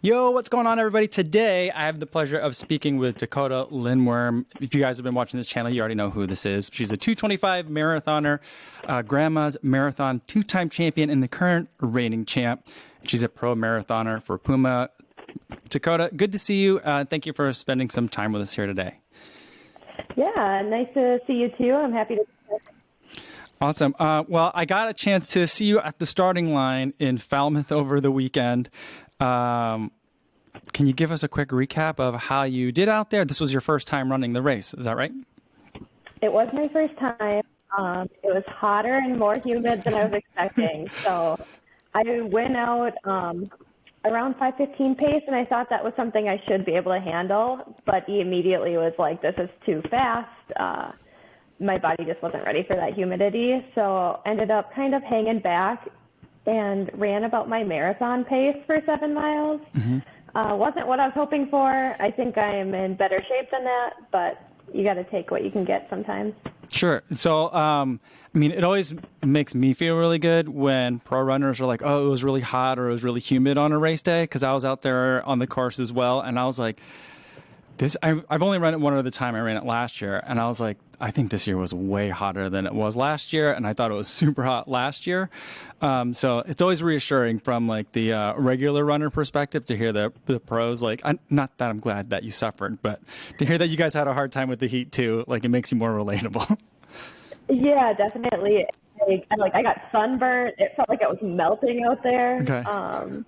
Yo, what's going on, everybody? Today, I have the pleasure of speaking with Dakotah Lindwurm. If you guys have been watching this channel, you already know who this is. She's a 225 marathoner, Grandma's Marathon two-time champion and the current reigning champ. She's a pro marathoner for Puma. Dakotah, good to see you. Thank you for spending some time with us here today. Yeah, nice to see you too. I'm happy to. Awesome. Well, I got a chance to see you at the starting line in Falmouth over the weekend. Can you give us a quick recap of how you did out there? This was your first time running the race. Is that right? It was my first time. It was hotter and more humid than I was expecting. So I went out around 5:15 pace, and I thought that was something I should be able to handle. But he immediately was like, this is too fast. My body just wasn't ready for that humidity. So ended up kind of hanging back and ran about my marathon pace for 7 miles. Mm-hmm. Wasn't what I was hoping for. I think I am in better shape than that, but you got to take what you can get sometimes. Sure. So, I mean, it always makes me feel really good when pro runners are like, oh, it was really hot or it was really humid on a race day, because I was out there on the course as well, and I was like, I've only run it one other time. I ran it last year, and I was like, I think this year was way hotter than it was last year, and I thought it was super hot last year. So it's always reassuring from like the regular runner perspective to hear the pros. Like, not that I'm glad that you suffered, but to hear that you guys had a hard time with the heat too, like it makes you more relatable. Yeah, definitely. I got sunburned. It felt like I was melting out there. Okay.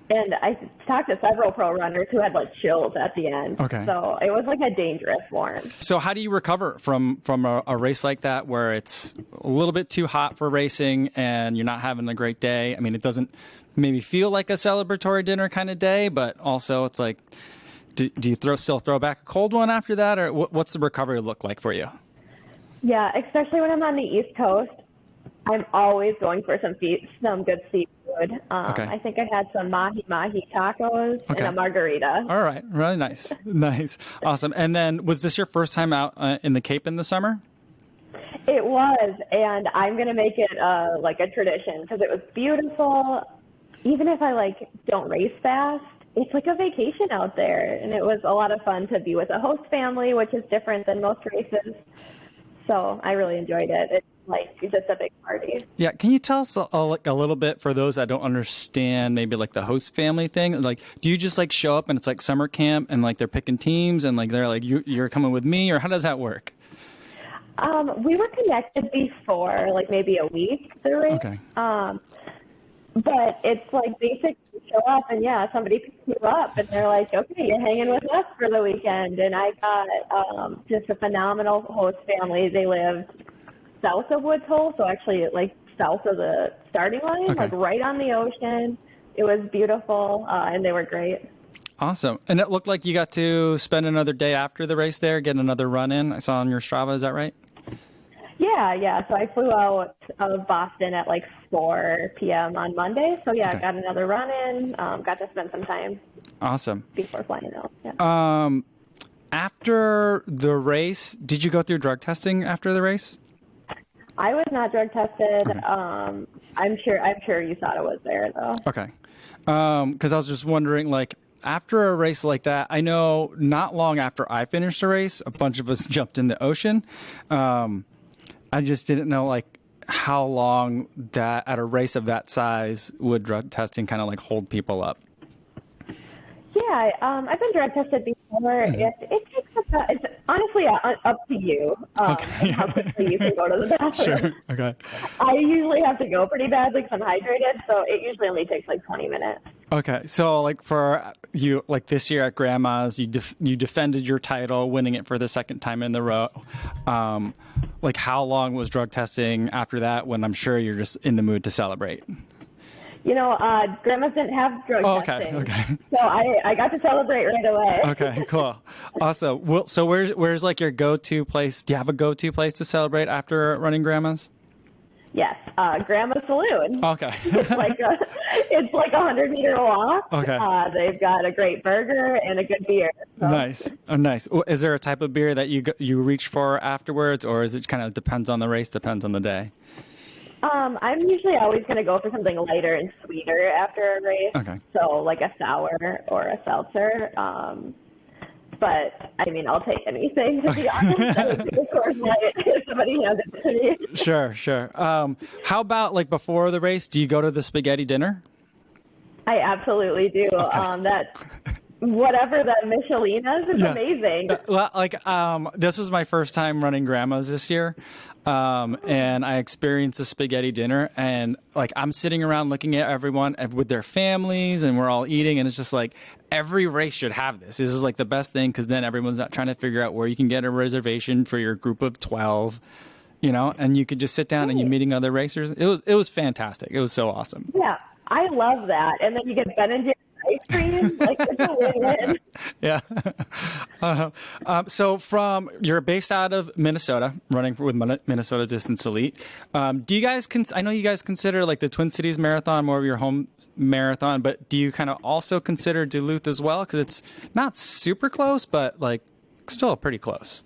And I talked to several pro runners who had like chills at the end. Okay. So it was like a dangerous warm. So how do you recover from a race like that where it's a little bit too hot for racing and you're not having a great day? I mean, it doesn't maybe feel like a celebratory dinner kind of day, but also it's like, do you still throw back a cold one after that, or what's the recovery look like for you? Yeah, especially when I'm on the East Coast, I'm always going for some good seafood. Okay. I think I had some mahi tacos and a margarita. All right. Really nice. Nice. Awesome. And then was this your first time out in the Cape in the summer? It was, and I'm going to make it like a tradition because it was beautiful. Even if I don't race fast, it's like a vacation out there, and it was a lot of fun to be with a host family, which is different than most races. So I really enjoyed it. It's just a big party. Yeah. Can you tell us a little bit for those that don't understand maybe like the host family thing? Like, do you just show up and it's like summer camp and they're picking teams and they're like, you're coming with me, or how does that work? We were connected before, maybe a week through it. Okay. But it's basically show up and somebody picks you up and they're like, okay, you're hanging with us for the weekend. And I got just a phenomenal host family. They lived south of Woods Hole, so actually south of the starting line, right on the ocean. It was beautiful, and they were great. Awesome. And it looked like you got to spend another day after the race there, get another run in. I saw on your Strava, is that right? Yeah. So I flew out of Boston at 4 p.m. on Monday. So I got another run in, got to spend some time. Awesome. Before flying out. Yeah. After the race, did you go through drug testing after the race? I was not drug tested. Okay. I'm sure you thought it was there though. Okay. Because I was just wondering, after a race like that, I know not long after I finished the race, a bunch of us jumped in the ocean. I just didn't know how long that at a race of that size would drug testing kind of hold people up. Yeah, I've been drug tested before. Mm-hmm. It takes it's honestly up to you how quickly you can go to the bathroom. Sure. Okay. I usually have to go pretty badly because I'm hydrated, so it usually only takes 20 minutes. Okay, so for you, this year at Grandma's, you defended your title, winning it for the second time in the row. How long was drug testing after that? When I'm sure you're just in the mood to celebrate. Grandma's didn't have drug testing. Okay. So I got to celebrate right away. Okay, cool. Awesome. Well, so where's your go-to place? Do you have a go-to place to celebrate after running Grandma's? Yes, Grandma's Saloon. Okay. It's like a 100-meter walk. Okay. They've got a great burger and a good beer. So. Nice. Oh, nice. Is there a type of beer that you reach for afterwards, or is it kind of depends on the race, depends on the day? I'm usually always going to go for something lighter and sweeter after a race. Okay. So like a sour or a seltzer. But I mean, I'll take anything, to be honest. I would take a Coors Light if somebody hands it to me. Sure. How about like before the race? Do you go to the spaghetti dinner? I absolutely do. Okay. That whatever that Michelina's is amazing. Well, like, this was my first time running Grandma's this year. And I experienced the spaghetti dinner, and like I'm sitting around looking at everyone with their families, and we're all eating, and it's just like every race should have this. This is like the best thing, because then everyone's not trying to figure out where you can get a reservation for your group of 12, and you could just sit down and you're meeting other racers. It was fantastic. It was so awesome. Yeah, I love that. And then you get Ben and Jerry's ice cream. Like, it's a win-win. Yeah. So you're based out of Minnesota, running with Minnesota Distance Elite. Do you guys, I know you guys consider like the Twin Cities Marathon more of your home marathon, but do you kind of also consider Duluth as well? Because it's not super close, but like still pretty close.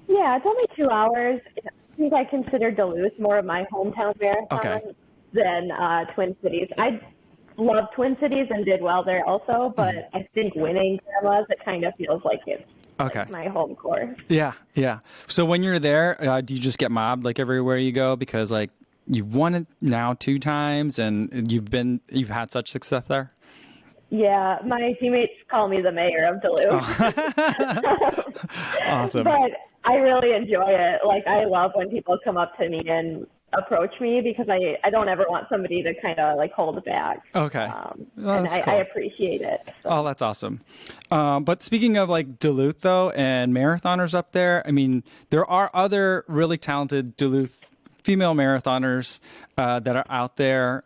Yeah, it's only 2 hours. I think I consider Duluth more of my hometown marathon than Twin Cities. I love Twin Cities and did well there also, but I think winning Grandma's, it kind of feels like it's like my home course. Yeah. So when you're there, do you just get mobbed like everywhere you go, because like you've won it now 2 times and you've had such success there? Yeah, my teammates call me the Mayor of Duluth. Awesome. But I really enjoy it. Like, I love when people come up to me and approach me, because I don't ever want somebody to kind of like hold back. Okay. And I appreciate it. So. Oh, that's awesome. But speaking of like Duluth though, and marathoners up there, I mean, there are other really talented Duluth female marathoners that are out there.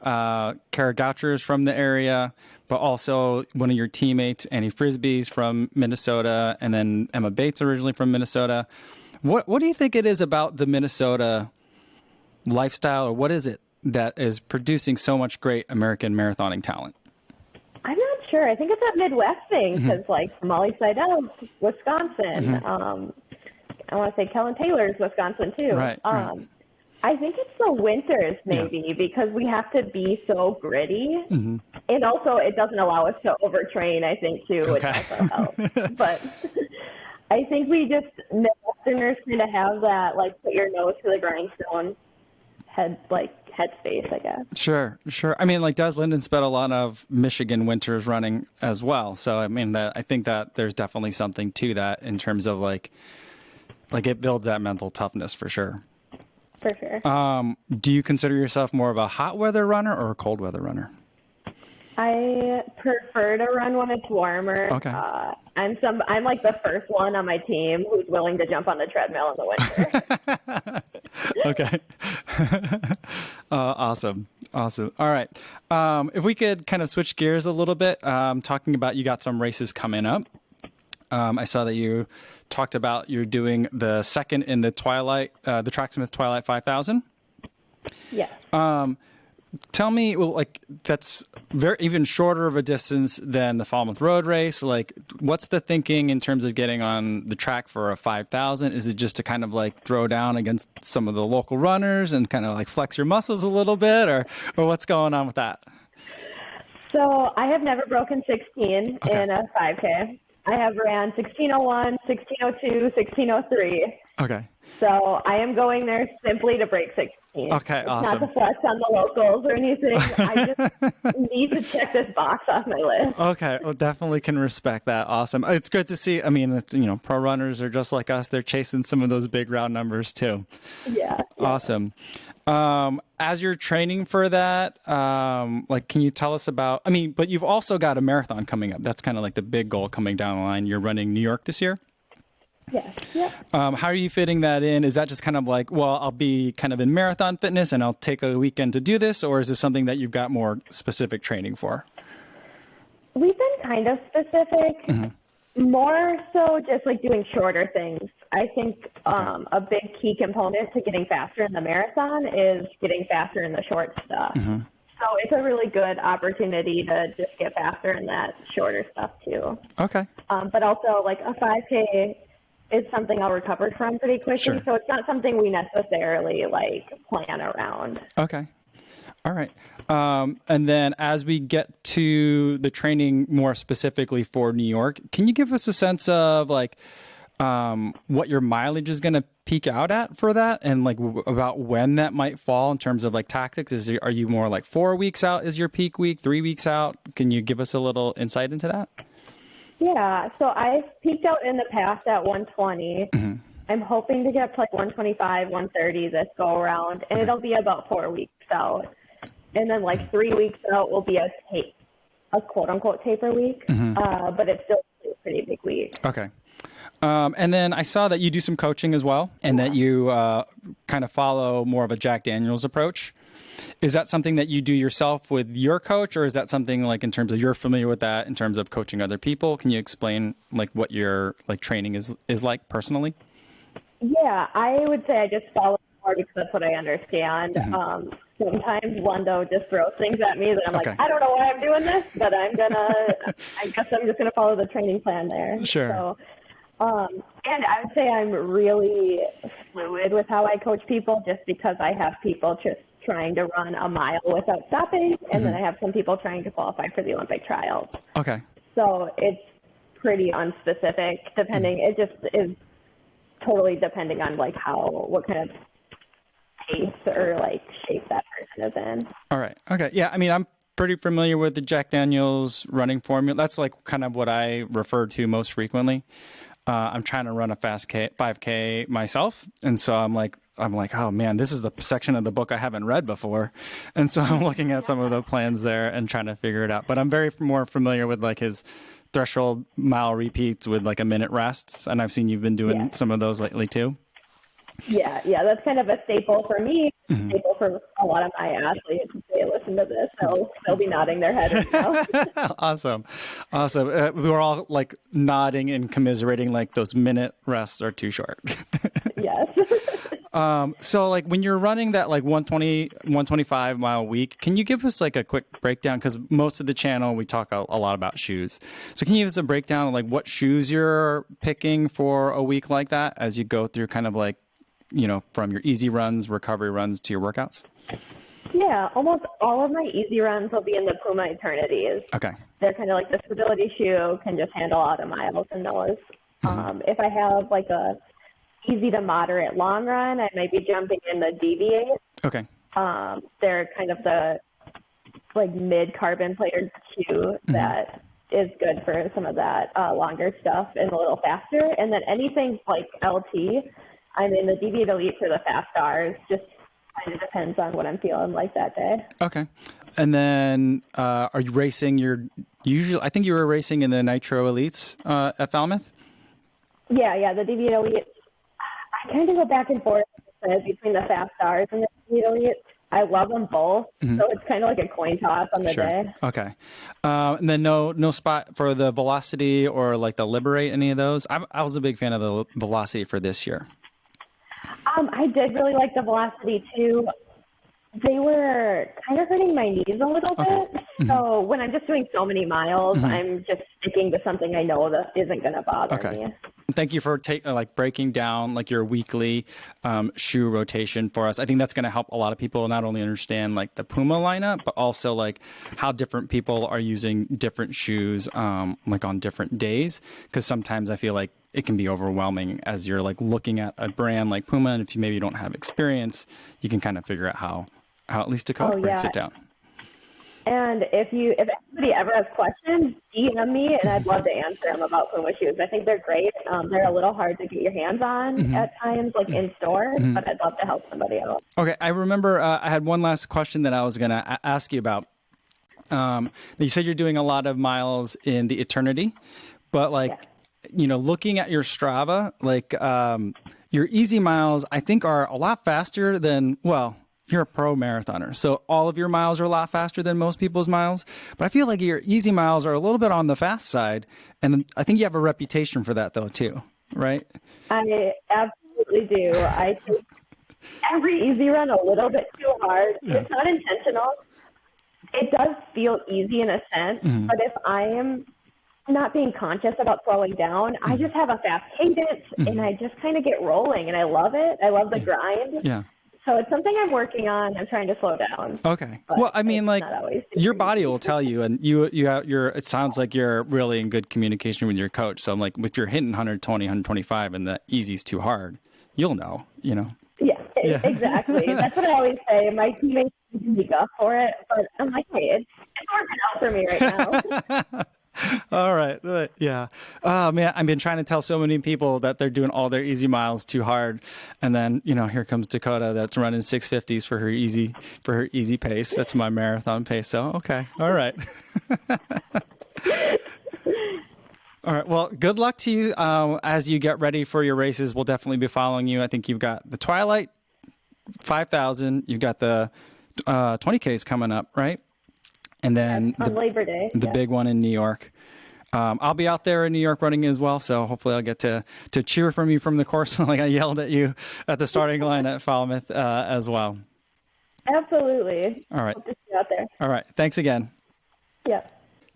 Kara Goucher is from the area, but also one of your teammates, Annie Frisbee's from Minnesota, and then Emma Bates originally from Minnesota. What do you think it is about the Minnesota lifestyle, or what is it that is producing so much great American marathoning talent? I'm not sure. I think it's that Midwest thing, because like Molly Seidel, Wisconsin. I want to say Kellen Taylor's Wisconsin too. Right. I think it's the winters maybe, because we have to be so gritty, and also it doesn't allow us to overtrain, I think, too, which also helps. But I think we just, Midwesterners kind of have that, like, put your nose to the grindstone headspace, I guess. Sure. I mean, like, Des Linden spent a lot of Michigan winters running as well. So, I mean, I think that there's definitely something to that in terms of, like it builds that mental toughness for sure. For sure. Do you consider yourself more of a hot weather runner or a cold weather runner? I prefer to run when it's warmer. Okay. I'm like the first one on my team who's willing to jump on the treadmill in the winter. Okay. Awesome. All right. If we could kind of switch gears a little bit, talking about, you got some races coming up. I saw that you talked about you're doing the second in the Twilight, the Tracksmith Twilight 5000. Yes. Tell me, well, like, that's even shorter of a distance than the Falmouth Road Race. Like, what's the thinking in terms of getting on the track for a 5,000? Is it just to kind of like throw down against some of the local runners and kind of like flex your muscles a little bit, or what's going on with that? So I have never broken 16 in a 5K. I have ran 1601, 1602, 1603. Okay. So I am going there simply to break 16. Okay, it's awesome. Not to flex on the locals or anything. I just need to check this box off my list. Okay, well, definitely can respect that. Awesome. It's good to see. I mean, pro runners are just like us. They're chasing some of those big round numbers too. Yeah. Awesome. As you're training for that, can you tell us about, but you've also got a marathon coming up. That's kind of like the big goal coming down the line. You're running New York this year? Yes. Yeah. How are you fitting that in? Is that just kind of like, well, I'll be kind of in marathon fitness and I'll take a weekend to do this? Or is this something that you've got more specific training for? We've been kind of specific, more so just like doing shorter things. I think a big key component to getting faster in the marathon is getting faster in the short stuff. So it's a really good opportunity to just get faster in that shorter stuff too. Okay. But also like a 5K is something I'll recover from pretty quickly. Sure. So it's not something we necessarily like plan around. Okay. All right. And then as we get to the training more specifically for New York, can you give us a sense of like what your mileage is going to peak out at for that, and like about when that might fall in terms of like tactics? Are you more like 4 weeks out is your peak week, 3 weeks out? Can you give us a little insight into that? Yeah, so I've peaked out in the past at 120. Mm-hmm. I'm hoping to get up to like 125, 130 this go around, and it'll be about 4 weeks out. And then like 3 weeks out will be a quote unquote taper week, but it's still a pretty big week. Okay. And then I saw that you do some coaching as well, and that you kind of follow more of a Jack Daniels approach. Is that something that you do yourself with your coach, or is that something like in terms of you're familiar with that in terms of coaching other people? Can you explain like what your like training is like personally? Yeah, I would say I just follow more because that's what I understand. Sometimes Wando just throws things at me that I'm like, I don't know why I'm doing this, but I guess I'm just gonna follow the training plan there. Sure. So, and I would say I'm really fluid with how I coach people, just because I have people just trying to run a mile without stopping, and then I have some people trying to qualify for the Olympic trials. Okay. So it's pretty unspecific, depending. It just is totally depending on like what kind of pace or like shape that person is in. All right. Okay. Yeah. I mean, I'm pretty familiar with the Jack Daniels running formula. That's like kind of what I refer to most frequently. I'm trying to run a fast 5K myself, and so I'm like, oh man, this is the section of the book I haven't read before, and so I'm looking at some of the plans there and trying to figure it out. But I'm very more familiar with like his threshold mile repeats with like a minute rests, and I've seen you've been doing some of those lately too. Yeah, that's kind of a staple for me, staple for a lot of my athletes. They listen to this, so they'll be nodding their head right now. Awesome. We were all like nodding and commiserating, like those minute rests are too short. Yes. So like when you're running that like 125 mile week, can you give us like a quick breakdown? Because most of the channel, we talk a lot about shoes. So can you give us a breakdown of like what shoes you're picking for a week like that as you go through kind of like, you know, from your easy runs, recovery runs to your workouts? Yeah, almost all of my easy runs will be in the Puma Eternities. Okay. They're kind of like the stability shoe, can just handle a lot of miles in those. If I have like a easy to moderate long run, I might be jumping in the Deviate. Okay. They're kind of the like mid carbon plated shoe that is good for some of that longer stuff and a little faster. And then anything like LT, I'm in the Deviate Elite for the fast R's. Just kind of depends on what I'm feeling like that day. Okay. And then are you racing I think you were racing in the Nitro Elites at Falmouth? Yeah, the Deviate Elite. I kind of go back and forth between the fast R's and the Deviate Elite. I love them both, so it's kind of like a coin toss on the day. Okay. And then no spot for the Velocity or like the Liberate, any of those? I was a big fan of the Velocity for this year. I did really like the Velocity too. They were kind of hurting my knees a little bit. So when I'm just doing so many miles, I'm just sticking to something I know that isn't going to bother me. Thank you for breaking down like your weekly shoe rotation for us. I think that's going to help a lot of people not only understand like the Puma lineup, but also like how different people are using different shoes like on different days. Because sometimes I feel like it can be overwhelming as you're like looking at a brand like Puma, and if you maybe don't have experience, you can kind of figure out how at least Dakotah breaks it down. And if anybody ever has questions, DM me, and I'd love to answer them about Puma shoes. I think they're great. They're a little hard to get your hands on at times, like in store, but I'd love to help somebody out. Okay, I remember I had one last question that I was going to ask you about. You said you're doing a lot of miles in the Eternity, but you know, looking at your Strava, like your easy miles, I think are a lot faster than, well, you're a pro marathoner, so all of your miles are a lot faster than most people's miles. But I feel like your easy miles are a little bit on the fast side, and I think you have a reputation for that, though, too, right? I absolutely do. I take every easy run a little bit too hard. Yeah. It's not intentional. It does feel easy in a sense, but if I am not being conscious about slowing down. I just have a fast cadence and I just kind of get rolling and I love it. I love the grind. Yeah. So it's something I'm working on. I'm trying to slow down. Okay. Well, I mean, like your body will tell you, and it sounds like you're really in good communication with your coach. So I'm like, if you're hitting 120, 125 and the easy's too hard, you'll know, you know? Yeah, exactly. That's what I always say. My teammates speak up for it, but I'm like, hey, it's working out for me right now. All right. Yeah. Oh man, I've been trying to tell so many people that they're doing all their easy miles too hard. And then, here comes Dakotah that's running 650s for her easy pace. That's my marathon pace. So, okay. All right. All right. Well, good luck to you as you get ready for your races. We'll definitely be following you. I think you've got the Twilight 5,000. You've got the 20Ks coming up, right? And then on Labor Day, the big one in New York. I'll be out there in New York running as well, so hopefully I'll get to cheer from you from the course like I yelled at you at the starting line at Falmouth as well. Absolutely. All right. Hope to see you out there. All right. Thanks again. Yeah.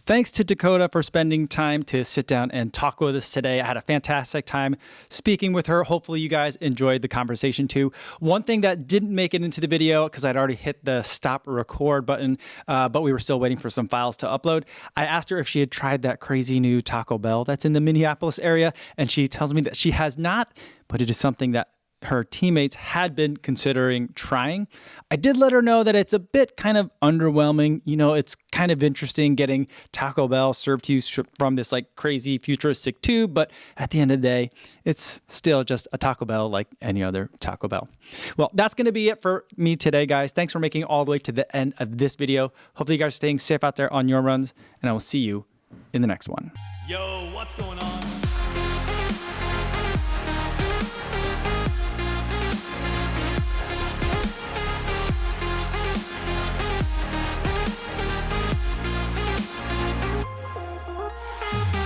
Thanks to Dakotah for spending time to sit down and talk with us today. I had a fantastic time speaking with her. Hopefully you guys enjoyed the conversation too. One thing that didn't make it into the video because I'd already hit the stop record button, but we were still waiting for some files to upload. I asked her if she had tried that crazy new Taco Bell that's in the Minneapolis area, and she tells me that she has not, but it is something that her teammates had been considering trying. I did let her know that it's a bit kind of underwhelming. It's kind of interesting getting Taco Bell served to you from this like crazy futuristic tube, but at the end of the day, it's still just a Taco Bell like any other Taco Bell. Well, that's going to be it for me today, guys. Thanks for making it all the way to the end of this video. Hopefully you guys are staying safe out there on your runs, and I will see you in the next one. Yo, what's going on?